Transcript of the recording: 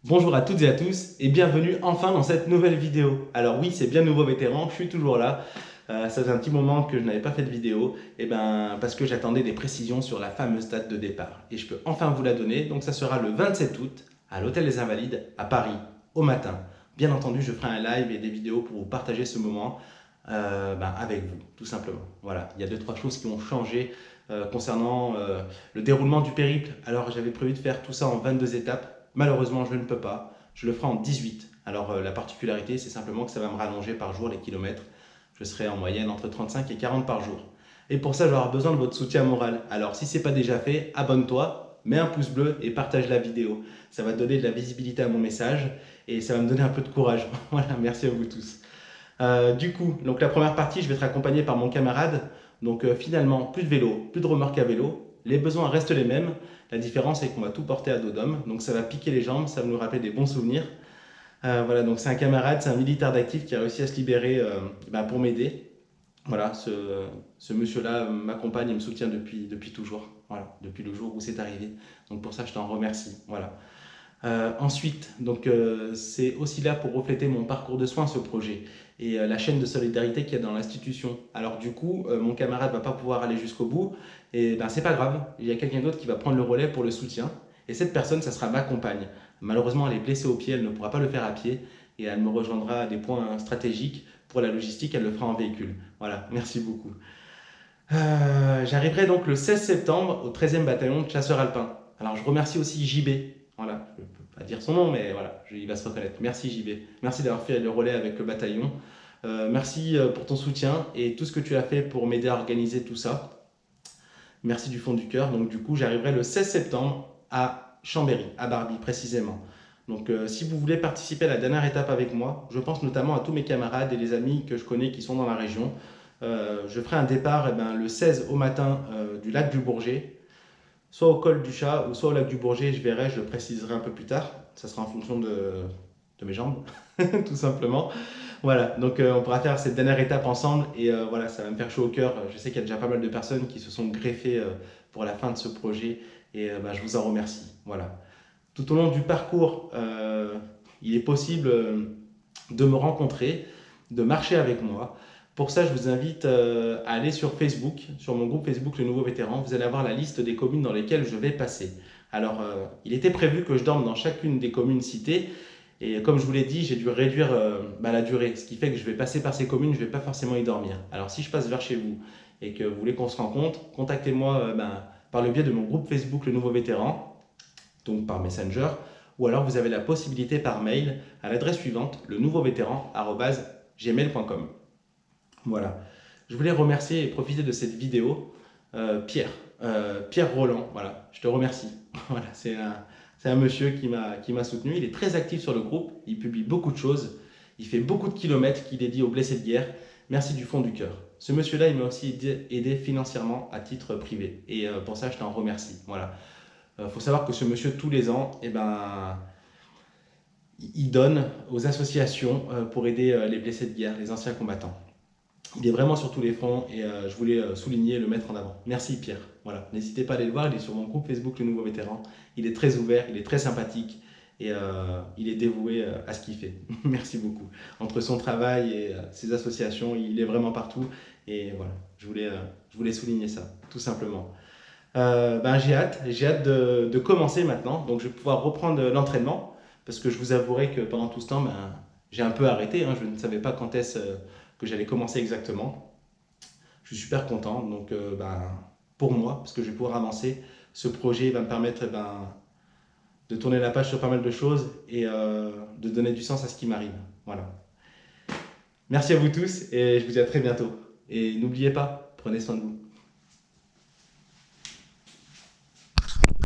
Bonjour à toutes et à tous et bienvenue enfin dans cette nouvelle vidéo. Alors oui, c'est bien nouveau vétéran, je suis toujours là. Ça fait un petit moment que je n'avais pas fait de vidéo, parce que j'attendais des précisions sur la fameuse date de départ. Et je peux enfin vous la donner, donc ça sera le 27 août à l'Hôtel des Invalides à Paris, au matin. Bien entendu, je ferai un live et des vidéos pour vous partager ce moment avec vous, tout simplement. Voilà, il y a deux, trois choses qui ont changé concernant le déroulement du périple. Alors j'avais prévu de faire tout ça en 22 étapes. Malheureusement, je ne peux pas. Je le ferai en 18. Alors la particularité, c'est simplement que ça va me rallonger par jour les kilomètres. Je serai en moyenne entre 35 et 40 par jour. Et pour ça, j'aurai besoin de votre soutien moral. Alors si ce n'est pas déjà fait, abonne-toi, mets un pouce bleu et partage la vidéo. Ça va donner de la visibilité à mon message et ça va me donner un peu de courage. Voilà, merci à vous tous. Du coup, donc la première partie, je vais être accompagné par mon camarade. Donc finalement, plus de vélo, plus de remorque à vélo. Les besoins restent les mêmes. La différence, c'est qu'on va tout porter à dos d'homme. Donc ça va piquer les jambes, ça va nous rappeler des bons souvenirs. Voilà, donc c'est un camarade, c'est un militaire d'actif qui a réussi à se libérer pour m'aider. Voilà, ce monsieur-là m'accompagne et me soutient depuis toujours. Voilà, depuis le jour où c'est arrivé. Donc pour ça, je t'en remercie. Voilà. Ensuite, c'est aussi là pour refléter mon parcours de soins, ce projet, et la chaîne de solidarité qu'il y a dans l'institution. Alors du coup, mon camarade ne va pas pouvoir aller jusqu'au bout, et c'est pas grave, il y a quelqu'un d'autre qui va prendre le relais pour le soutien, et cette personne, ça sera ma compagne. Malheureusement, elle est blessée au pied, elle ne pourra pas le faire à pied, et elle me rejoindra à des points stratégiques. Pour la logistique, elle le fera en véhicule. Voilà, merci beaucoup. J'arriverai donc le 16 septembre au 13e bataillon de chasseurs alpins. Alors je remercie aussi JB. Voilà, je ne peux pas dire son nom, mais voilà, il va se reconnaître. Merci JB. Merci d'avoir fait le relais avec le bataillon. Merci pour ton soutien et tout ce que tu as fait pour m'aider à organiser tout ça. Merci du fond du cœur. Donc du coup, j'arriverai le 16 septembre à Chambéry, à Barbie précisément. Donc si vous voulez participer à la dernière étape avec moi, je pense notamment à tous mes camarades et les amis que je connais qui sont dans la région. Je ferai un départ le 16 au matin du lac du Bourget, soit au col du Chat ou soit au lac du Bourget, je verrai, je le préciserai un peu plus tard. Ça sera en fonction de mes jambes, tout simplement. Voilà, donc on pourra faire cette dernière étape ensemble et voilà, ça va me faire chaud au cœur. Je sais qu'il y a déjà pas mal de personnes qui se sont greffées pour la fin de ce projet et je vous en remercie. Voilà. Tout au long du parcours, il est possible de me rencontrer, de marcher avec moi. Pour ça, je vous invite à aller sur Facebook, sur mon groupe Facebook Le Nouveau Vétéran. Vous allez avoir la liste des communes dans lesquelles je vais passer. Alors, il était prévu que je dorme dans chacune des communes citées. Et comme je vous l'ai dit, j'ai dû réduire la durée. Ce qui fait que je vais passer par ces communes, je ne vais pas forcément y dormir. Alors, si je passe vers chez vous et que vous voulez qu'on se rencontre, contactez-moi par le biais de mon groupe Facebook Le Nouveau Vétéran, donc par Messenger, ou alors vous avez la possibilité par mail à l'adresse suivante, le nouveau vétéran@gmail.com. Voilà. Je voulais remercier et profiter de cette vidéo Pierre Roland. Voilà, je te remercie. Voilà, c'est un monsieur qui m'a soutenu. Il est très actif sur le groupe. Il publie beaucoup de choses. Il fait beaucoup de kilomètres qu'il dédie aux blessés de guerre. Merci du fond du cœur. Ce monsieur-là, il m'a aussi aidé financièrement à titre privé. Et pour ça, je t'en remercie. Voilà. Faut savoir que ce monsieur, tous les ans, il donne aux associations pour aider les blessés de guerre, les anciens combattants. Il est vraiment sur tous les fronts et je voulais souligner et le mettre en avant. Merci Pierre. Voilà, n'hésitez pas à aller le voir, il est sur mon groupe Facebook Le Nouveau Vétéran. Il est très ouvert, il est très sympathique et il est dévoué à ce qu'il fait. Merci beaucoup. Entre son travail et ses associations, il est vraiment partout et voilà, je voulais souligner ça, tout simplement. J'ai hâte de commencer maintenant, donc je vais pouvoir reprendre l'entraînement parce que je vous avouerai que pendant tout ce temps, j'ai un peu arrêté, hein, je ne savais pas quand est-ce que j'allais commencer exactement. Je suis super content, donc pour moi, parce que je vais pouvoir avancer, ce projet va me permettre de tourner la page sur pas mal de choses et de donner du sens à ce qui m'arrive. Voilà. Merci à vous tous et je vous dis à très bientôt. Et n'oubliez pas, prenez soin de vous.